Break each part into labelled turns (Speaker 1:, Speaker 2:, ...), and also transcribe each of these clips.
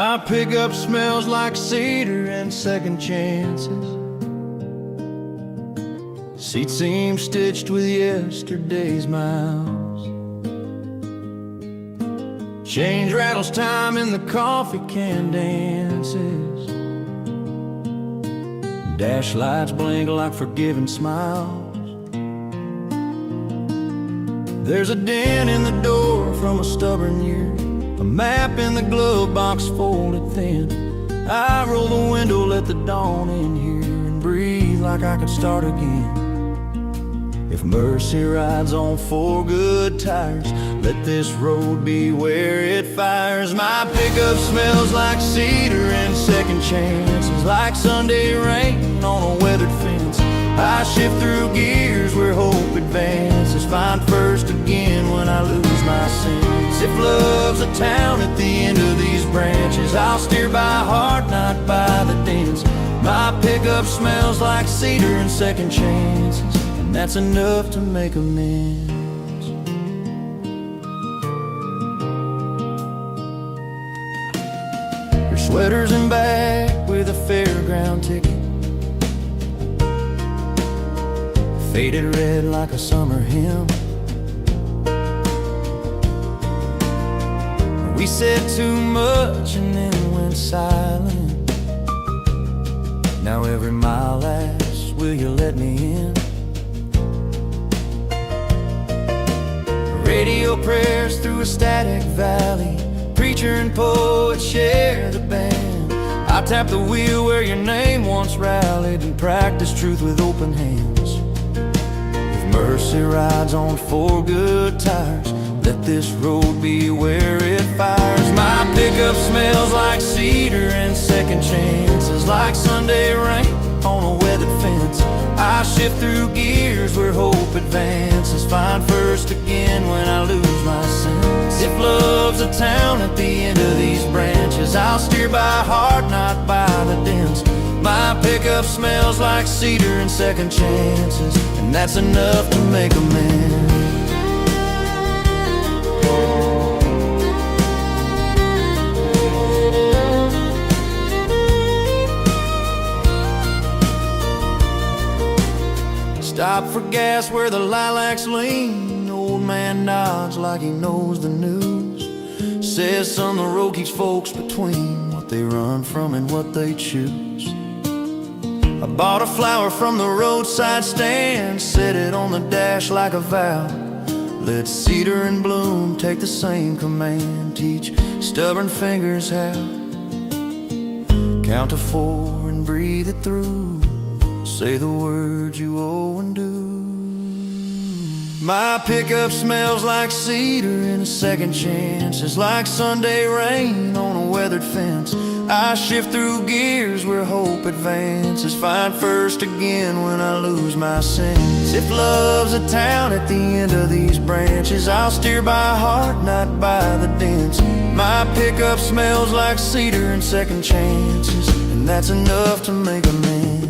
Speaker 1: My pickup smells like cedar and second chances. Seats seem stitched with yesterday's miles. Change rattles time in the coffee can dances. Dash lights blink like forgiving smiles. There's a dent in the door from a stubborn year, a map in the glove box folded thin. I roll the window, let the dawn in here, and breathe like I could start again. If mercy rides on four good tires, let this road be where it fires. My pickup smells like cedar and second chances, like Sunday rain on a weathered fence. I shift through gears where hope advances, find first again when I lose my sense. If love's a town at the end of these branches, I'll steer by heart, not by the dents. My pickup smells like cedar and second chances, and that's enough to make amends. Your sweater's in back with a fairground ticket, faded red like a summer hymn. We said too much and then went silent. Now every mile asks, will you let me in? Radio prayers through a static valley, preacher and poet share the band. I tap the wheel where your name once rallied, and practice truth with open hands. If mercy rides on four good tires, let this road be where it fires. My pickup smells like cedar and second chances, like Sunday rain on a weathered fence. I shift through gears where hope advances, find first again when I lose my sense. If love's a town at the end of these branches, I'll steer by heart, not by the dents. My pickup smells like cedar and second chances, and that's enough to make amends. Stop for gas where the lilacs lean. The old man nods like he knows the news. Says, son, the road keeps folks between what they run from and what they choose. I bought a flower from the roadside stand, set it on the dash like a vow. Let cedar and bloom take the same command, teach stubborn fingers how. Count to four and breathe it through, say the words you owe and do. My pickup smells like cedar and a second chance. It's like Sunday rain on a weathered fence. I shift through gears where hope advances, find first again when I lose my sense. If love's a town at the end of these branches, I'll steer by heart, not by the dents. My pickup smells like cedar and second chances, and that's enough to make amends.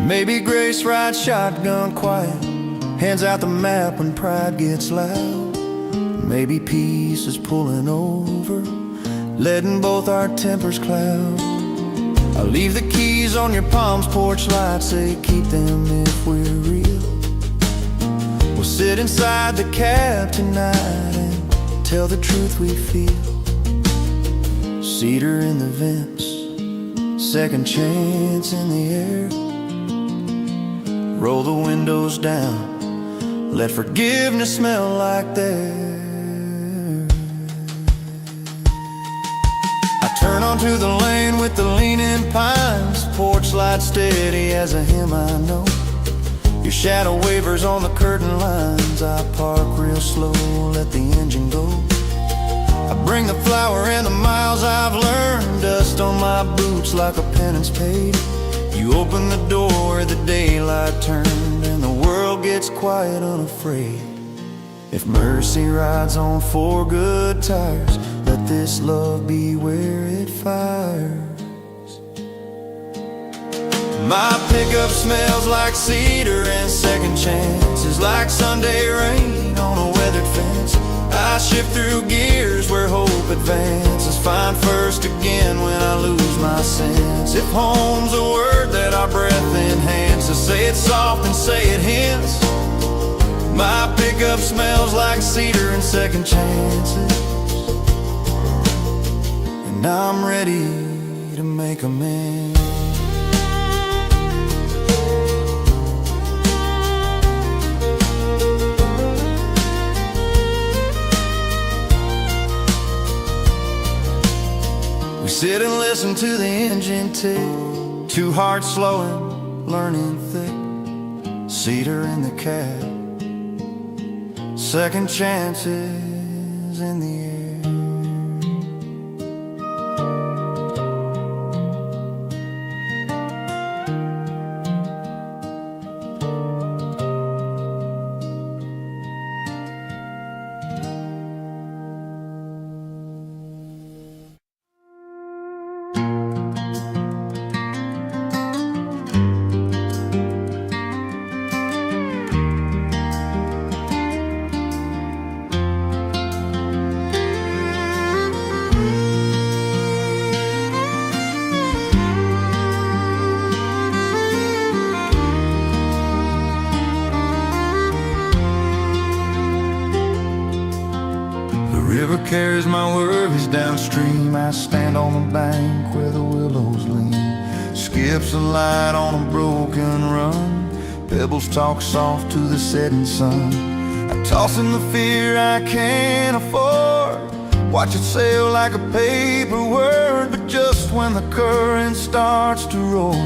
Speaker 1: Maybe grace rides shotgun quiet, hands out the map when pride gets loud. Maybe peace is pulling over, letting both our tempers cloud. I'll leave the keys on your palm's porch light, say keep them if we're real. We'll sit inside the cab tonight and tell the truth we feel. Cedar in the vents, second chance in the air. Roll the windows down, let forgiveness smell like there. I turn onto the lane with the leaning pines, porch light steady as a hymn I know. Your shadow wavers on the curtain lines, I park real slow, let the engine go. I bring the flower and the miles I've learned, dust on my boots like a penance paid. You open the door where the daylight turned, and the world gets quiet, unafraid. If mercy rides on four good tires, let this love be where it fires. My pickup smells like cedar and second chances, like Sunday rain on a weathered fence. I shift through gears where hope advances, find first again when I lose my sense. If home's a word that our breath enhances, say it soft and say it hence. My pickup smells like cedar and second chances, and I'm ready to make amends. We sit and listen to the engine tick, two hearts slowing, learning thick. Cedar in the cab, second chances in the air. The river carries my worries downstream. I stand on the bank where the willows lean. Skips a light on a broken run. Pebbles talk soft to the setting sun. I toss in the fear I can't afford, watch it sail like a paper word. But just when the current starts to roar,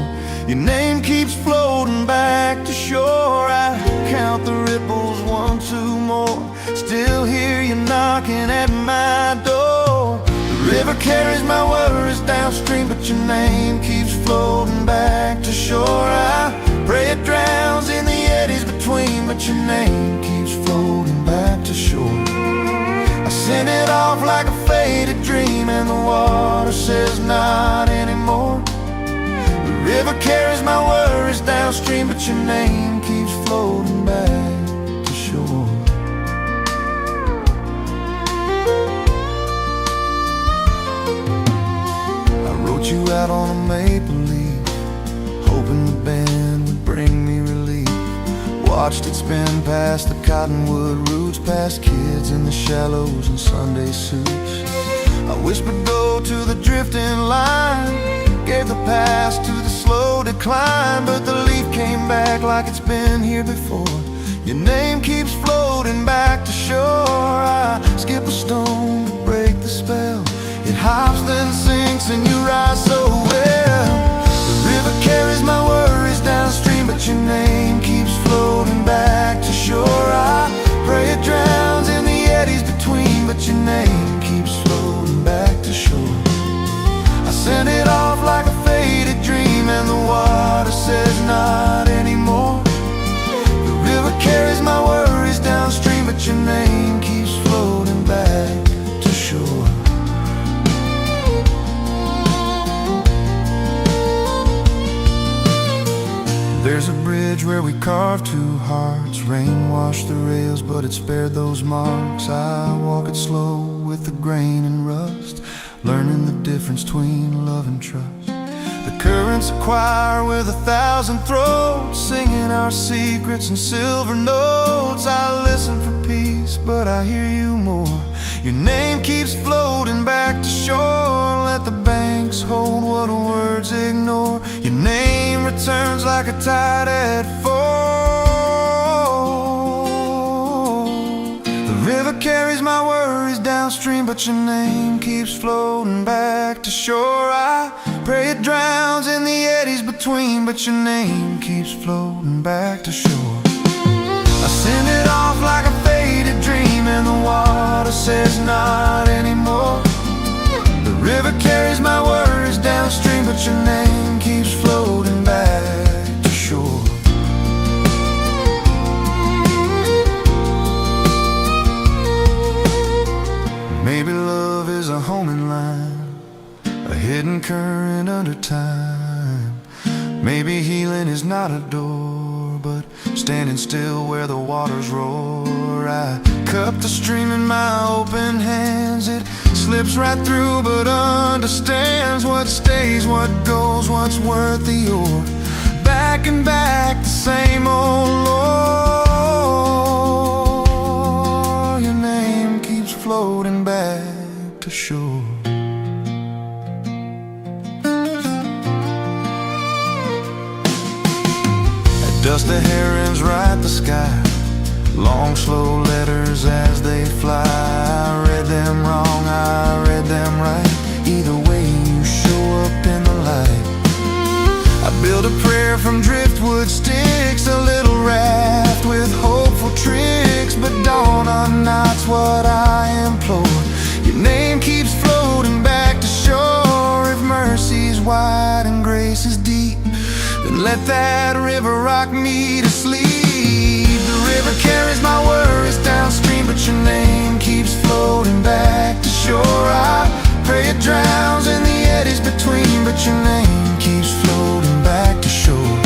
Speaker 1: your name keeps floating back to shore. I count the ripples, one, two more, still hear you knocking at my door. The river carries my worries downstream, but your name keeps floating back to shore. I pray it drowns in the eddies between, but your name keeps floating back to shore. I send it off like a faded dream, and the water says not anymore. The river carries my worries downstream, but your name keeps floating back to shore. I wrote you out on a maple leaf, hoping the bend would bring me relief. Watched it spin past the cottonwood roots, past kids in the shallows and Sunday suits. I whispered go to the drifting line, gave the pass to the slow decline, but the leaf came back like it's been here before. Your name keeps floating back to shore. I skip a stone to break the spell. It hops then sinks and you rise so well. The river carries my worries downstream, but your name keeps floating back to shore. I pray it drowns in the eddies between, but your name keeps floating back to shore. I send it off like a faded dream, and the water says not anymore. The river carries my worries downstream, but your name keeps floating back to shore. There's a bridge where we carved two hearts. Rain washed the rails, but it spared those marks. I walk it slow with the grain and rust, learning the difference between love and trust. The current's a choir with 1,000 throats, singing our secrets in silver notes. I listen for peace, but I hear you more. Your name keeps floating back to shore. Let the banks hold what words ignore. Your name returns like a tide at fall. The river carries my worries downstream, but your name keeps floating back to shore. I pray it drowns in the eddies between, but your name keeps floating back to shore. I send it off like a faded dream, and the water says not anymore. The river carries my worries downstream, but your name keeps floating back to shore. Maybe love is a homing line, a hidden current under time. Maybe he is not a door, but standing still where the waters roar. I cup the stream in my open hands. It slips right through but understands what stays, what goes, what's worth the oar. Back and back, the same old lore. Your name keeps floating back to shore. Dust the herons write the sky, long slow letters as they fly. I read them wrong, I read them right. Either way you show up in the light. I build a prayer from driftwood sticks, a little raft with hopeful tricks. But dawn on night's what I implore. Your name keeps floating back to shore. If mercy's wide and grace is deep, then let that river rock me to sleep. The river carries my worries downstream, but your name keeps floating back to shore. I pray it drowns in the eddies between, but your name keeps floating back to shore.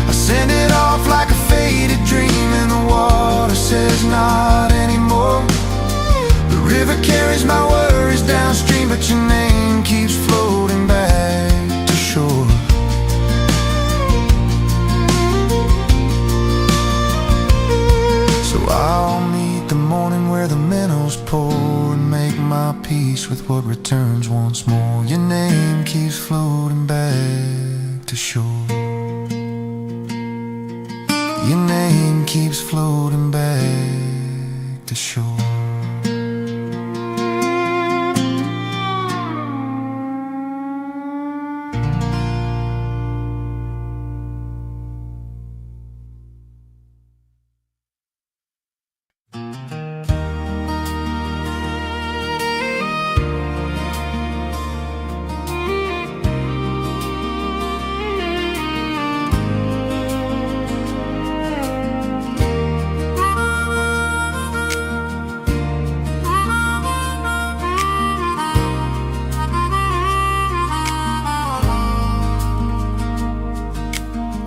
Speaker 1: I send it off like a faded dream, and the water says not anymore. The river carries my worries downstream, but your name keeps floating back to shore. I'll meet the morning where the minnows pour, and make my peace with what returns once more. Your name keeps floating back to shore. Your name keeps floating back to shore.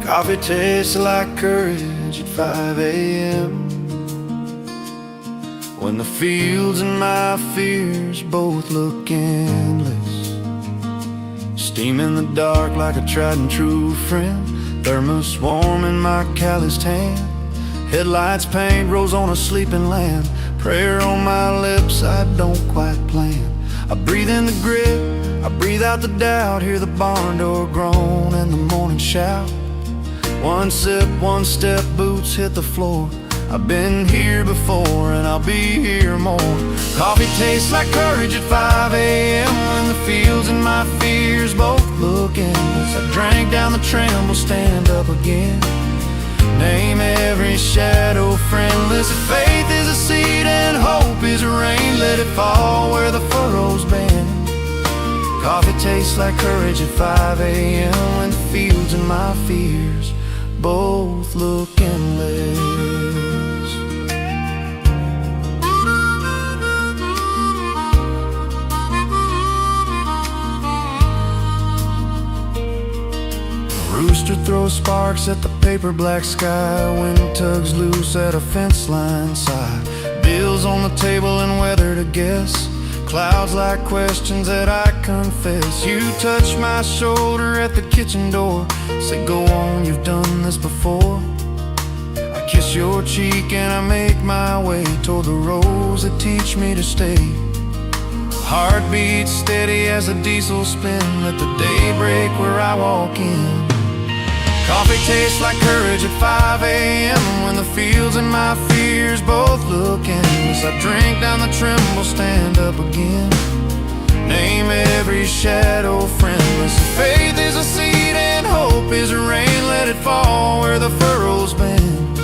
Speaker 1: Coffee tastes like courage at 5 a.m. when the fields and my fears both look endless. Steam in the dark like a tried and true friend. Thermos warm in my calloused hand. Headlights paint rose on a sleeping land. Prayer on my lips I don't quite plan. I breathe in the grit, I breathe out the doubt. Hear the barn door groan and the morning shout. One sip, one step, boots hit the floor. I've been here before and I'll be here more. Coffee tastes like courage at 5 a.m. when the fields and my fears both look endless. I drank down the tremble, stand up again. Name every shadow friendless. If faith is a seed and hope is a rain, let it fall where the furrows bend. Coffee tastes like courage at 5 a.m. when the fields and my fears both look endless. Rooster throws sparks at the paper black sky. Wind tugs loose at a fence line side. Bills on the table and weather to guess. Clouds like questions that I confess. You touch my shoulder at the kitchen door. Say go on, you've done this before. I kiss your cheek and I make my way toward the roads that teach me to stay. Heart beats steady as the diesel spin. Let the day break where I walk in. Coffee tastes like courage at 5 a.m. when the fields and my fears both look endless. I drink down the tremble, stand up again. Name every shadow friendless. If faith is a seed and hope is a rain, let it fall where the furrows bend.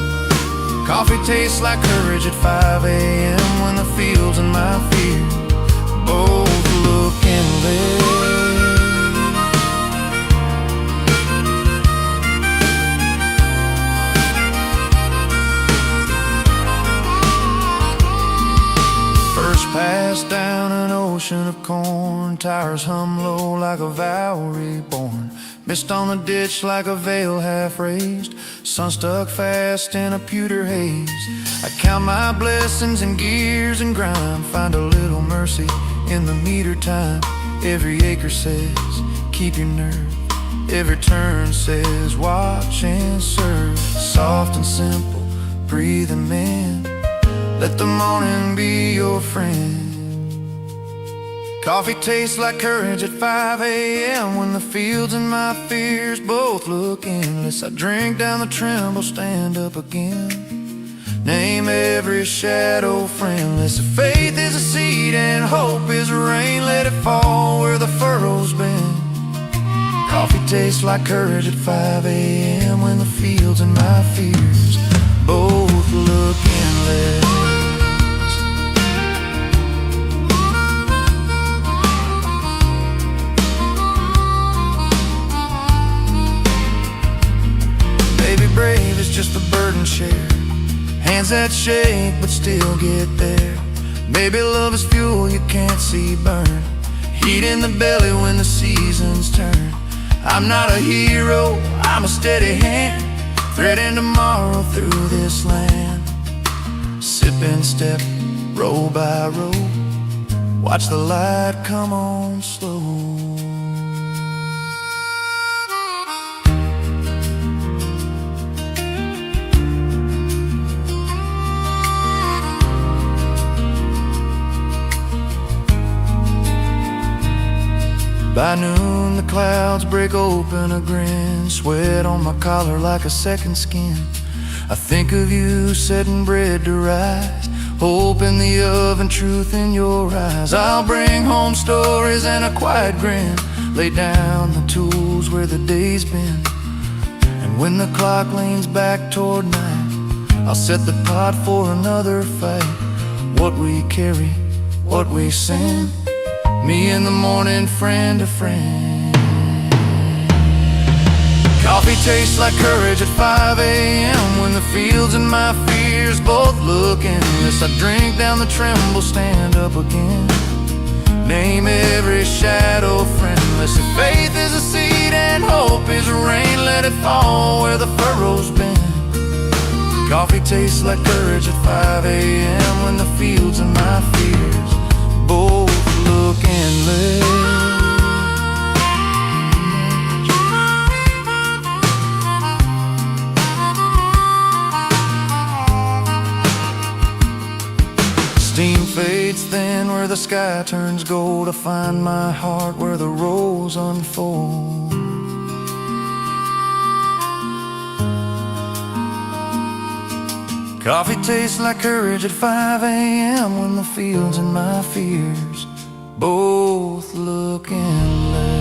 Speaker 1: Coffee tastes like courage at 5 a.m. when the fields and my fears both look endless. Pass down an ocean of corn. Tires hum low like a vow reborn. Mist on the ditch like a veil half raised, sun stuck fast in a pewter haze. I count my blessings in gears and grind, find a little mercy in the meter time. Every acre says, keep your nerve. Every turn says, watch and serve. Soft and simple, breathing man, let the morning be your friend. Coffee tastes like courage at 5 a.m. when the fields and my fears both look endless. I drink down the tremble, stand up again. Name every shadow friendless. If faith is a seed and hope is rain, let it fall where the furrow's been. Coffee tastes like courage at 5 a.m. when the fields and my fears both look endless. Brave is just a burden shared, hands that shake but still get there. Baby, love is fuel you can't see burn, heat in the belly when the seasons turn. I'm not a hero, I'm a steady hand, threading tomorrow through this land. Sip and step, row by row, watch the light come on slow. By noon the clouds break open a grin, sweat on my collar like a second skin. I think of you setting bread to rise, hope in the oven, truth in your eyes. I'll bring home stories and a quiet grin, lay down the tools where the day's been. And when the clock leans back toward night, I'll set the pot for another fight. What we carry, what we send, me in the morning, friend to friend. Coffee tastes like courage at 5 a.m. when the fields and my fears both look endless. I drink down the tremble, stand up again. Name every shadow friendless. If faith is a seed and hope is rain, let it fall where the furrow's been. Coffee tastes like courage at 5 a.m. when the fields and my fears both look endless. Steam fades thin where the sky turns gold. I find my heart where the rows unfold. Coffee tastes like courage at 5 a.m. when the fields and my fears both look endless.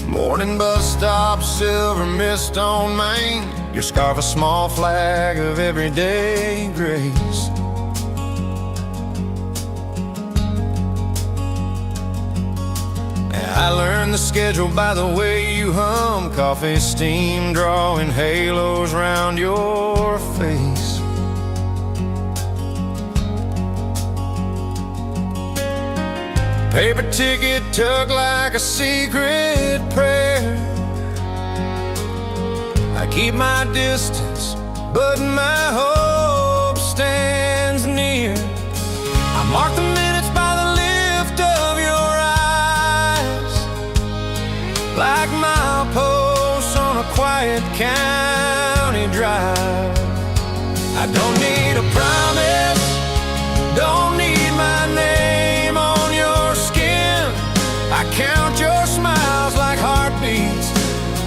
Speaker 1: Morning bus stop, silver mist on Main, your scarf a small flag of everyday grace. I learned the schedule by the way you hum, coffee steam drawing halos round your face. Paper ticket tucked like a secret prayer. I keep my distance, but my hope stands near. I mark the minutes by the lift of your eyes, like mileposts on a quiet county drive. I don't need a promise, don't need my name on your skin. I count your smiles like heartbeats,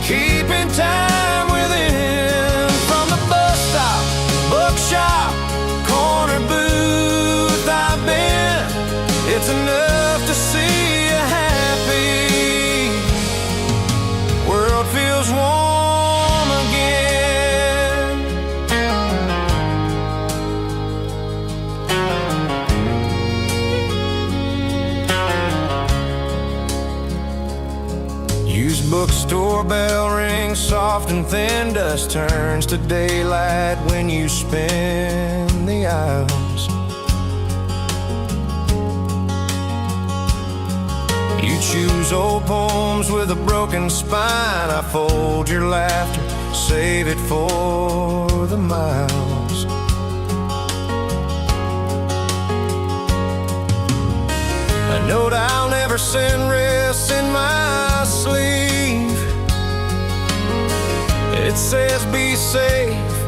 Speaker 1: keeping time within. From the bus stop, bookshop, corner booth I've been, it's enough to see you feels warm again. Used bookstore bell rings soft and thin, dust turns to daylight when you spin the aisles. You choose old poems with a broken spine. I fold your laughter, save it for the miles. A note I'll never send rests in my sleeve. It says be safe